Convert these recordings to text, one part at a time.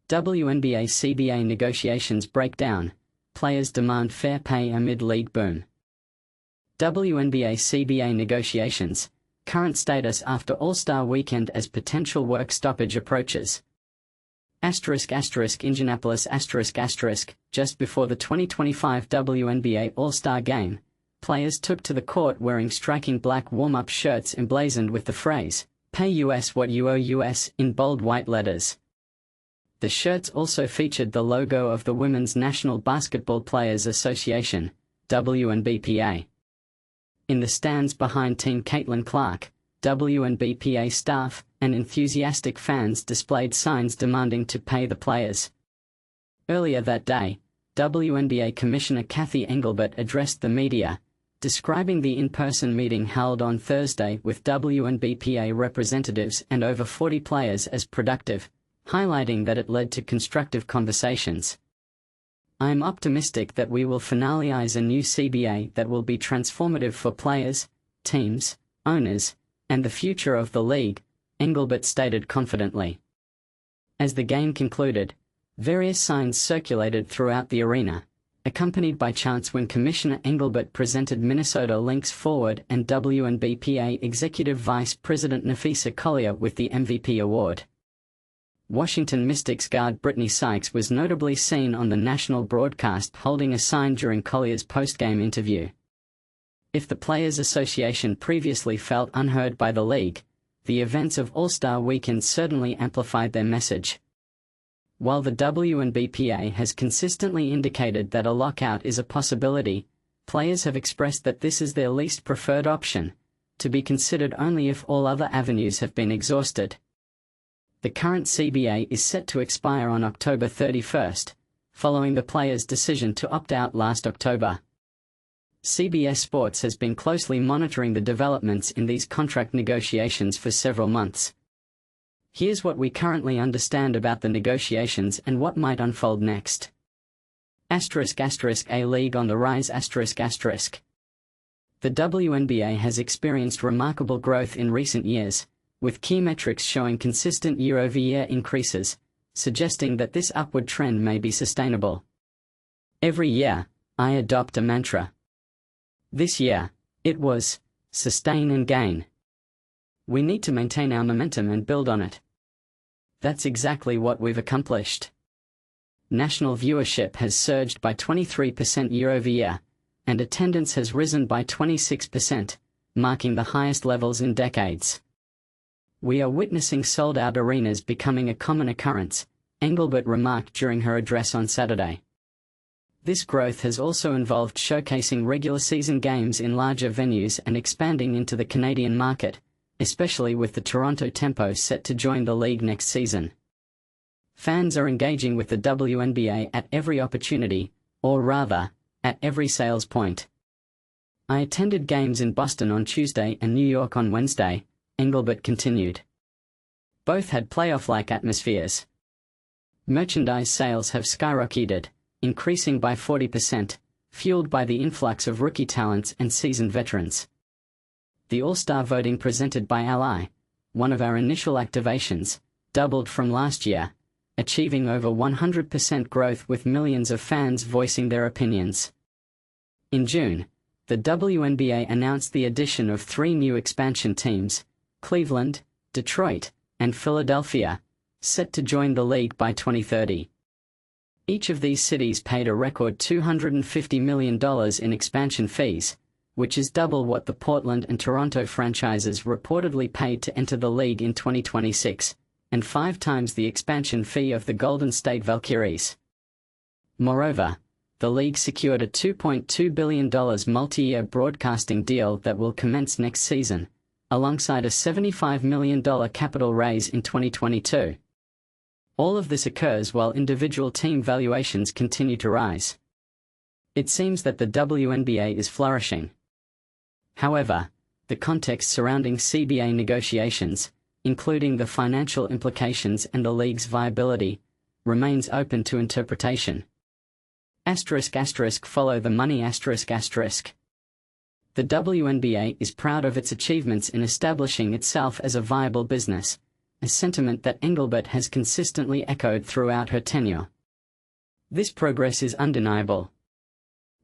WNBA CBA negotiations break down. Players demand fair pay amid league boom. WNBA CBA negotiations. Current status after All-Star Weekend as potential work stoppage approaches. Indianapolis just before the 2025 WNBA All-Star Game, players took to the court wearing striking black warm-up shirts emblazoned with the phrase, "Pay US what you owe US," in bold white letters. The shirts also featured the logo of the Women's National Basketball Players Association, WNBPA. In the stands behind Team Caitlin Clark, WNBPA staff and enthusiastic fans displayed signs demanding to pay the players. Earlier that day, WNBA Commissioner Kathy Engelbert addressed the media, describing the in-person meeting held on Thursday with WNBPA representatives and over 40 players as productive, highlighting that it led to constructive conversations. "I am optimistic that we will finalize a new CBA that will be transformative for players, teams, owners, and the future of the league," Engelbert stated confidently. As the game concluded, various signs circulated throughout the arena, accompanied by chants when Commissioner Engelbert presented Minnesota Lynx forward and WNBPA Executive Vice President Nafisa Collier with the MVP award. Washington Mystics guard Brittany Sykes was notably seen on the national broadcast holding a sign during Collier's post-game interview. If the Players Association previously felt unheard by the league, the events of All-Star Weekend certainly amplified their message. While the WNBPA has consistently indicated that a lockout is a possibility, players have expressed that this is their least preferred option, to be considered only if all other avenues have been exhausted. The current CBA is set to expire on October 31st, following the players' decision to opt out last October. CBS Sports has been closely monitoring the developments in these contract negotiations for several months. Here's what we currently understand about the negotiations and what might unfold next. A league on the rise. The WNBA has experienced remarkable growth in recent years, with key metrics showing consistent year-over-year increases, suggesting that this upward trend may be sustainable. Every year, I adopt a mantra. This year, it was, sustain and gain. We need to maintain our momentum and build on it. That's exactly what we've accomplished. National viewership has surged by 23% year-over-year, and attendance has risen by 26%, marking the highest levels in decades. We are witnessing sold-out arenas becoming a common occurrence, Engelbert remarked during her address on Saturday. This growth has also involved showcasing regular season games in larger venues and expanding into the Canadian market, especially with the Toronto Tempo set to join the league next season. Fans are engaging with the WNBA at every opportunity, or rather, at every sales point. "I attended games in Boston on Tuesday and New York on Wednesday," Engelbert continued. "Both had playoff-like atmospheres. Merchandise sales have skyrocketed, increasing by 40%, fueled by the influx of rookie talents and seasoned veterans. The All-Star voting presented by Ally, one of our initial activations, doubled from last year, achieving over 100% growth with millions of fans voicing their opinions." In June, the WNBA announced the addition of 3 new expansion teams, Cleveland, Detroit, and Philadelphia, set to join the league by 2030. Each of these cities paid a record $250 million in expansion fees, which is double what the Portland and Toronto franchises reportedly paid to enter the league in 2026, and 5 times the expansion fee of the Golden State Valkyries. Moreover, the league secured a $2.2 billion multi-year broadcasting deal that will commence next season, alongside a $75 million capital raise in 2022. All of this occurs while individual team valuations continue to rise. It seems that the WNBA is flourishing. However, the context surrounding CBA negotiations, including the financial implications and the league's viability, remains open to interpretation. Follow the money. The WNBA is proud of its achievements in establishing itself as a viable business, a sentiment that Engelbert has consistently echoed throughout her tenure. This progress is undeniable.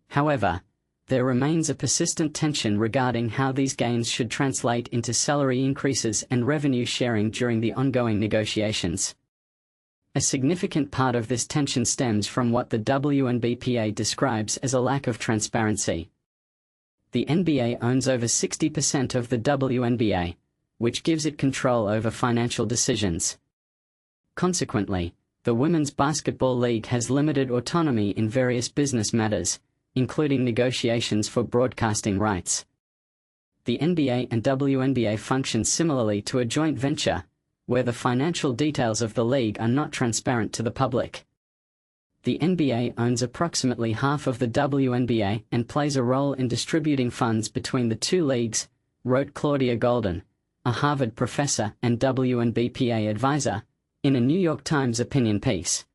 However, there remains a persistent tension regarding how these gains should translate into salary increases and revenue sharing during the ongoing negotiations. A significant part of this tension stems from what the WNBPA describes as a lack of transparency. The NBA owns over 60% of the WNBA, which gives it control over financial decisions. Consequently, the Women's Basketball League has limited autonomy in various business matters, including negotiations for broadcasting rights. The NBA and WNBA function similarly to a joint venture, where the financial details of the league are not transparent to the public. The NBA owns approximately half of the WNBA and plays a role in distributing funds between the two leagues, wrote Claudia Golden, a Harvard professor and WNBPA advisor, in a New York Times opinion piece.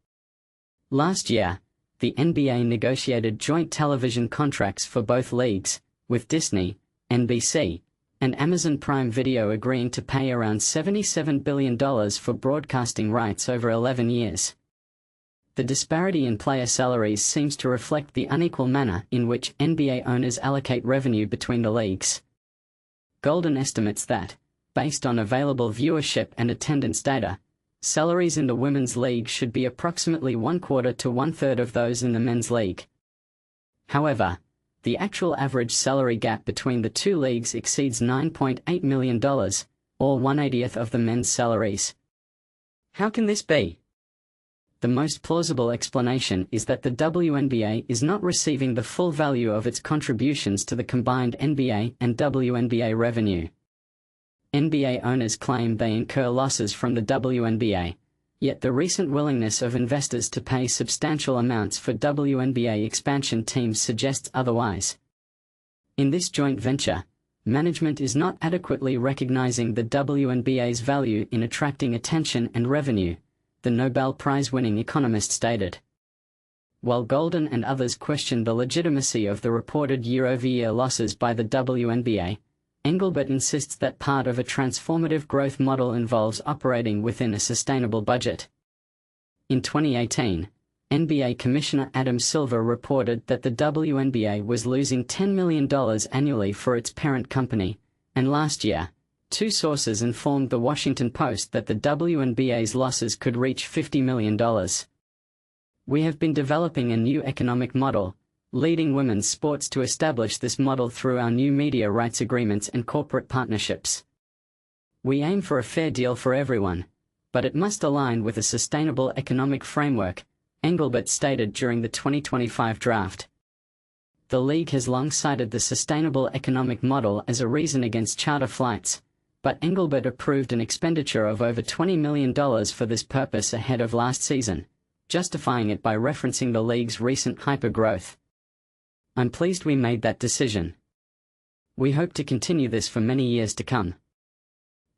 Last year, the NBA negotiated joint television contracts for both leagues, with Disney, NBC, and Amazon Prime Video agreeing to pay around $77 billion for broadcasting rights over 11 years. The disparity in player salaries seems to reflect the unequal manner in which NBA owners allocate revenue between the leagues. Golden estimates that, based on available viewership and attendance data, salaries in the women's league should be approximately 1/4 to 1/3 of those in the men's league. However, the actual average salary gap between the two leagues exceeds $9.8 million, or 1/80th of the men's salaries. How can this be? The most plausible explanation is that the WNBA is not receiving the full value of its contributions to the combined NBA and WNBA revenue. NBA owners claim they incur losses from the WNBA, yet the recent willingness of investors to pay substantial amounts for WNBA expansion teams suggests otherwise. In this joint venture, management is not adequately recognizing the WNBA's value in attracting attention and revenue, the Nobel Prize-winning economist stated. While Golden and others question the legitimacy of the reported year-over-year losses by the WNBA, Engelbert insists that part of a transformative growth model involves operating within a sustainable budget. In 2018, NBA Commissioner Adam Silver reported that the WNBA was losing $10 million annually for its parent company, and last year, two sources informed the Washington Post that the WNBA's losses could reach $50 million. We have been developing a new economic model, leading women's sports to establish this model through our new media rights agreements and corporate partnerships. We aim for a fair deal for everyone, but it must align with a sustainable economic framework, Engelbert stated during the 2025 draft. The league has long cited the sustainable economic model as a reason against charter flights, but Engelbert approved an expenditure of over $20 million for this purpose ahead of last season, justifying it by referencing the league's recent hypergrowth. I'm pleased we made that decision. We hope to continue this for many years to come.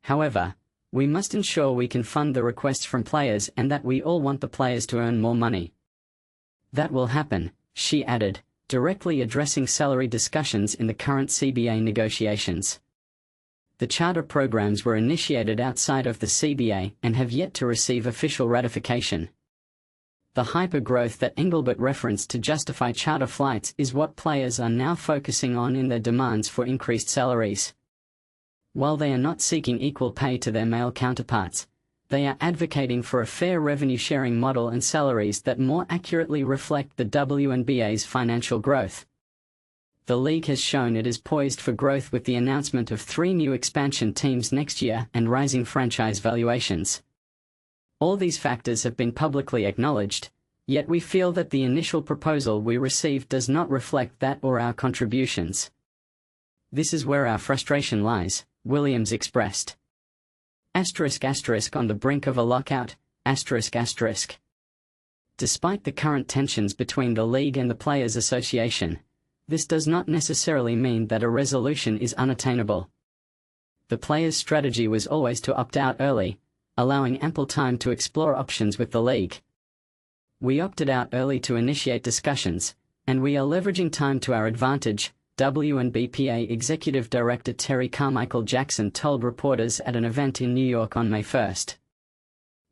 However, we must ensure we can fund the requests from players and that we all want the players to earn more money. That will happen, she added, directly addressing salary discussions in the current CBA negotiations. The charter programs were initiated outside of the CBA and have yet to receive official ratification. The hypergrowth that Engelbert referenced to justify charter flights is what players are now focusing on in their demands for increased salaries. While they are not seeking equal pay to their male counterparts, they are advocating for a fair revenue-sharing model and salaries that more accurately reflect the WNBA's financial growth. The league has shown it is poised for growth with the announcement of 3 new expansion teams next year and rising franchise valuations. All these factors have been publicly acknowledged, yet we feel that the initial proposal we received does not reflect that or our contributions. This is where our frustration lies, Williams expressed. **** on the brink of a lockout, ****. Despite the current tensions between the league and the Players Association, this does not necessarily mean that a resolution is unattainable. The players' strategy was always to opt out early, allowing ample time to explore options with the league. We opted out early to initiate discussions, and we are leveraging time to our advantage, WNBPA Executive Director Terry Carmichael Jackson told reporters at an event in New York on May 1.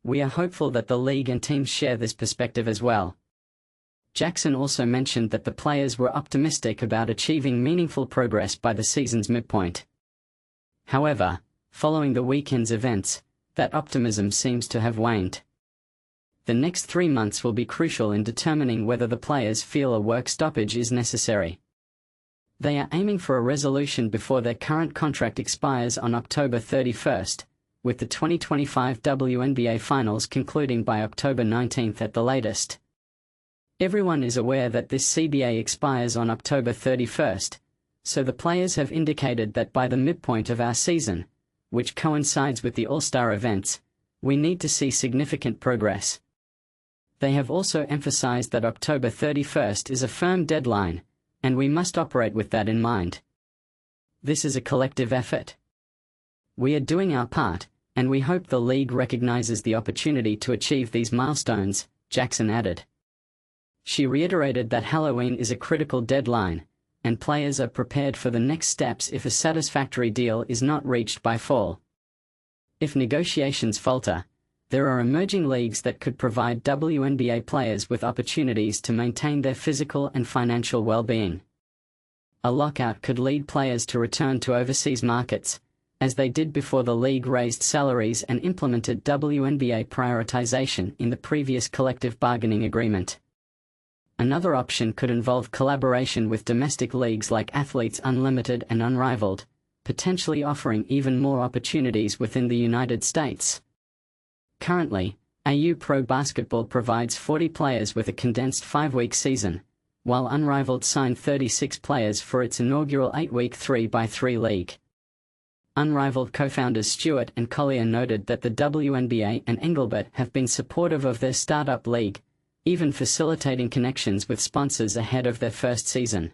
"We are hopeful that the league and teams share this perspective as well." Jackson also mentioned that the players were optimistic about achieving meaningful progress by the season's midpoint. However, following the weekend's events, that optimism seems to have waned. The next 3 months will be crucial in determining whether the players feel a work stoppage is necessary. They are aiming for a resolution before their current contract expires on October 31, with the 2025 WNBA Finals concluding by October 19 at the latest. Everyone is aware that this CBA expires on October 31, so the players have indicated that by the midpoint of our season, which coincides with the All-Star events, we need to see significant progress. They have also emphasized that October 31 is a firm deadline, and we must operate with that in mind. This is a collective effort. We are doing our part, and we hope the league recognizes the opportunity to achieve these milestones, Jackson added. She reiterated that Halloween is a critical deadline, and players are prepared for the next steps if a satisfactory deal is not reached by fall. If negotiations falter, there are emerging leagues that could provide WNBA players with opportunities to maintain their physical and financial well-being. A lockout could lead players to return to overseas markets, as they did before the league raised salaries and implemented WNBA prioritization in the previous collective bargaining agreement. Another option could involve collaboration with domestic leagues like Athletes Unlimited and Unrivaled, potentially offering even more opportunities within the United States. Currently, AU Pro Basketball provides 40 players with a condensed 5-week season, while Unrivaled signed 36 players for its inaugural 8-week 3x3 league. Unrivaled co-founders Stewart and Collier noted that the WNBA and Engelbert have been supportive of their startup league, even facilitating connections with sponsors ahead of their first season.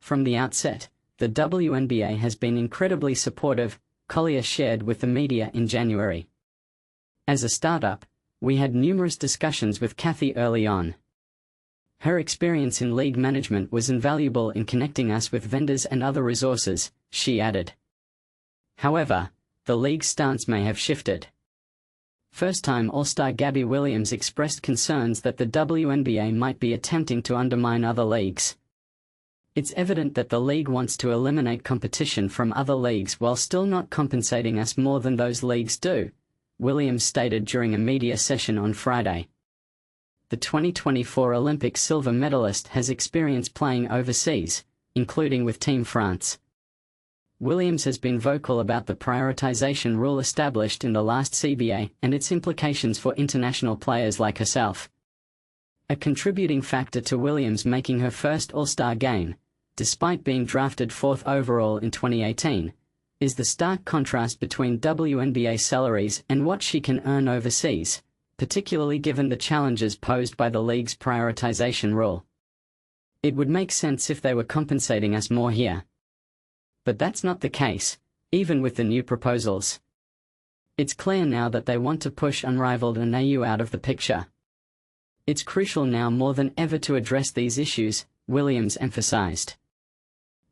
From the outset, the WNBA has been incredibly supportive, Collier shared with the media in January. As a startup, we had numerous discussions with Kathy early on. Her experience in league management was invaluable in connecting us with vendors and other resources, she added. However, the league's stance may have shifted. First-time All-Star Gabby Williams expressed concerns that the WNBA might be attempting to undermine other leagues. "It's evident that the league wants to eliminate competition from other leagues while still not compensating us more than those leagues do," Williams stated during a media session on Friday. The 2024 Olympic silver medalist has experience playing overseas, including with Team France. Williams has been vocal about the prioritization rule established in the last CBA and its implications for international players like herself. A contributing factor to Williams making her first All-Star game, despite being drafted 4th overall in 2018, is the stark contrast between WNBA salaries and what she can earn overseas, particularly given the challenges posed by the league's prioritization rule. "It would make sense if they were compensating us more here. But that's not the case, even with the new proposals. It's clear now that they want to push Unrivaled and AU out of the picture. It's crucial now more than ever to address these issues," Williams emphasized.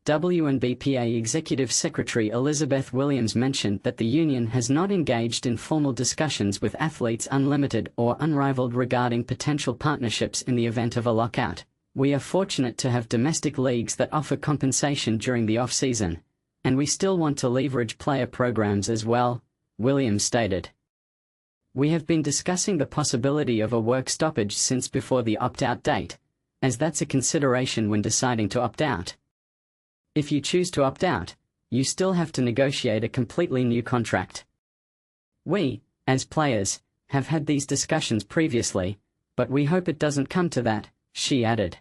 WNBPA Executive Secretary Elizabeth Williams mentioned that the union has not engaged in formal discussions with Athletes Unlimited or Unrivaled regarding potential partnerships in the event of a lockout. "We are fortunate to have domestic leagues that offer compensation during the off-season, and we still want to leverage player programs as well," Williams stated. "We have been discussing the possibility of a work stoppage since before the opt-out date, as that's a consideration when deciding to opt out. If you choose to opt out, you still have to negotiate a completely new contract. We, as players, have had these discussions previously, but we hope it doesn't come to that," she added.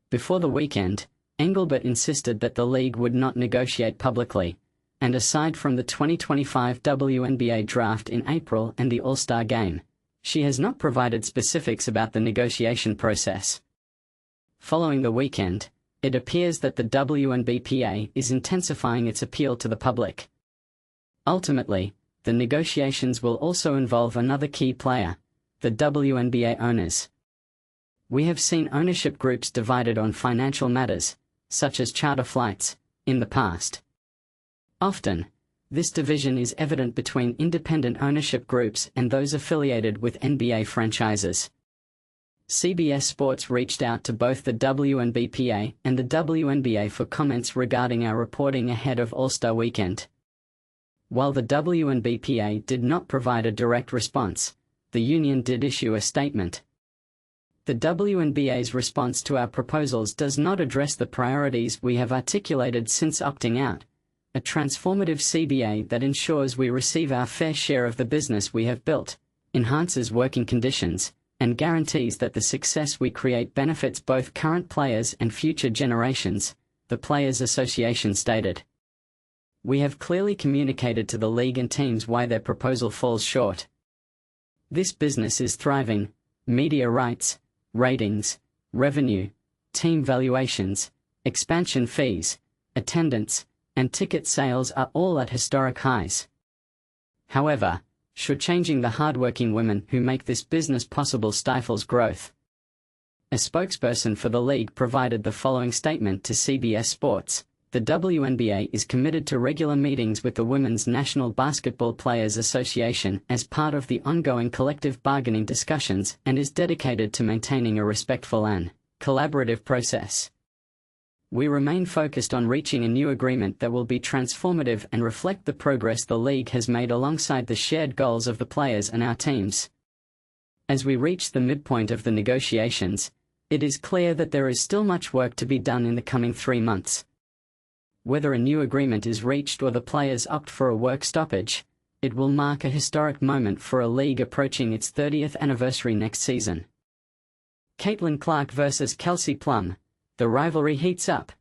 Before the weekend, Engelbert insisted that the league would not negotiate publicly, and aside from the 2025 WNBA draft in April and the All-Star game, she has not provided specifics about the negotiation process. Following the weekend, it appears that the WNBPA is intensifying its appeal to the public. Ultimately, the negotiations will also involve another key player, the WNBA owners. "We have seen ownership groups divided on financial matters," such as charter flights, in the past. Often, this division is evident between independent ownership groups and those affiliated with NBA franchises. CBS Sports reached out to both the WNBPA and the WNBA for comments regarding our reporting ahead of All-Star Weekend. While the WNBPA did not provide a direct response, the union did issue a statement. The WNBA's response to our proposals does not address the priorities we have articulated since opting out: a transformative CBA that ensures we receive our fair share of the business we have built, enhances working conditions, and guarantees that the success we create benefits both current players and future generations, the Players Association stated. We have clearly communicated to the league and teams why their proposal falls short. This business is thriving: media rights, ratings, revenue, team valuations, expansion fees, attendance, and ticket sales are all at historic highs. However, shortchanging the hardworking women who make this business possible stifles growth. A spokesperson for the league provided the following statement to CBS Sports: the WNBA is committed to regular meetings with the Women's National Basketball Players Association as part of the ongoing collective bargaining discussions and is dedicated to maintaining a respectful and collaborative process. We remain focused on reaching a new agreement that will be transformative and reflect the progress the league has made alongside the shared goals of the players and our teams. As we reach the midpoint of the negotiations, it is clear that there is still much work to be done in the coming 3 months. Whether a new agreement is reached or the players opt for a work stoppage, it will mark a historic moment for a league approaching its 30th anniversary next season. Caitlin Clark versus Kelsey Plum. The rivalry heats up.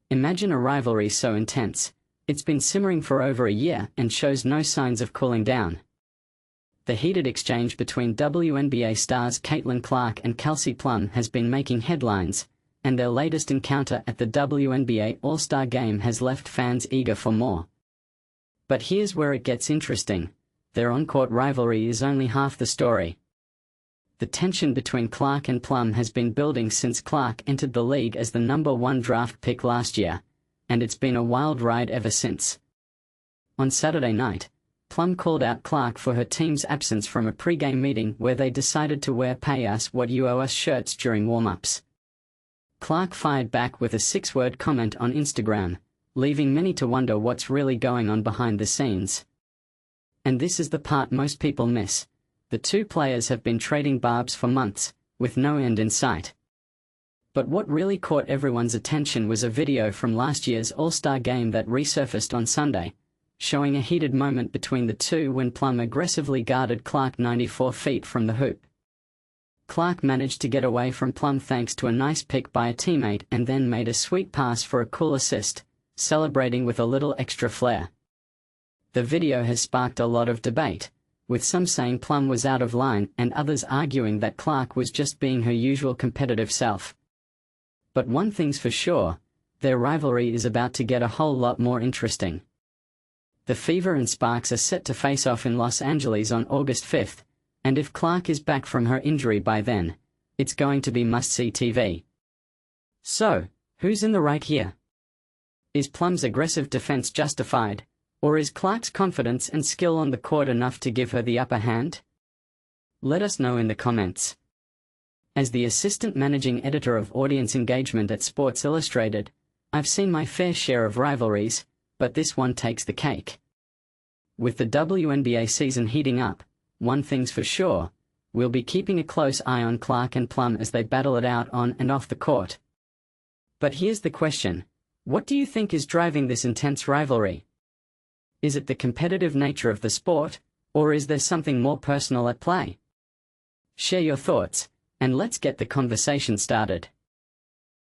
Imagine a rivalry so intense, it's been simmering for over a year and shows no signs of cooling down. The heated exchange between WNBA stars Caitlin Clark and Kelsey Plum has been making headlines, and their latest encounter at the WNBA All-Star Game has left fans eager for more. But here's where it gets interesting: their on-court rivalry is only half the story. The tension between Clark and Plum has been building since Clark entered the league as the #1 draft pick last year, and it's been a wild ride ever since. On Saturday night, Plum called out Clark for her team's absence from a pre-game meeting where they decided to wear "Pay Us What You Owe Us" shirts during warm-ups. Clark fired back with a 6-word comment on Instagram, leaving many to wonder what's really going on behind the scenes. And this is the part most people miss: the two players have been trading barbs for months, with no end in sight. But what really caught everyone's attention was a video from last year's All-Star Game that resurfaced on Sunday, showing a heated moment between the two when Plum aggressively guarded Clark 94 feet from the hoop. Clark managed to get away from Plum thanks to a nice pick by a teammate and then made a sweet pass for a cool assist, celebrating with a little extra flair. The video has sparked a lot of debate, with some saying Plum was out of line and others arguing that Clark was just being her usual competitive self. But one thing's for sure: their rivalry is about to get a whole lot more interesting. The Fever and Sparks are set to face off in Los Angeles on August 5th, and if Clark is back from her injury by then, it's going to be must-see TV. So, who's in the right here? Is Plum's aggressive defense justified, or is Clark's confidence and skill on the court enough to give her the upper hand? Let us know in the comments. As the assistant managing editor of audience engagement at Sports Illustrated, I've seen my fair share of rivalries, but this one takes the cake. With the WNBA season heating up, one thing's for sure: we'll be keeping a close eye on Clark and Plum as they battle it out on and off the court. But here's the question: what do you think is driving this intense rivalry? Is it the competitive nature of the sport, or is there something more personal at play? Share your thoughts, and let's get the conversation started.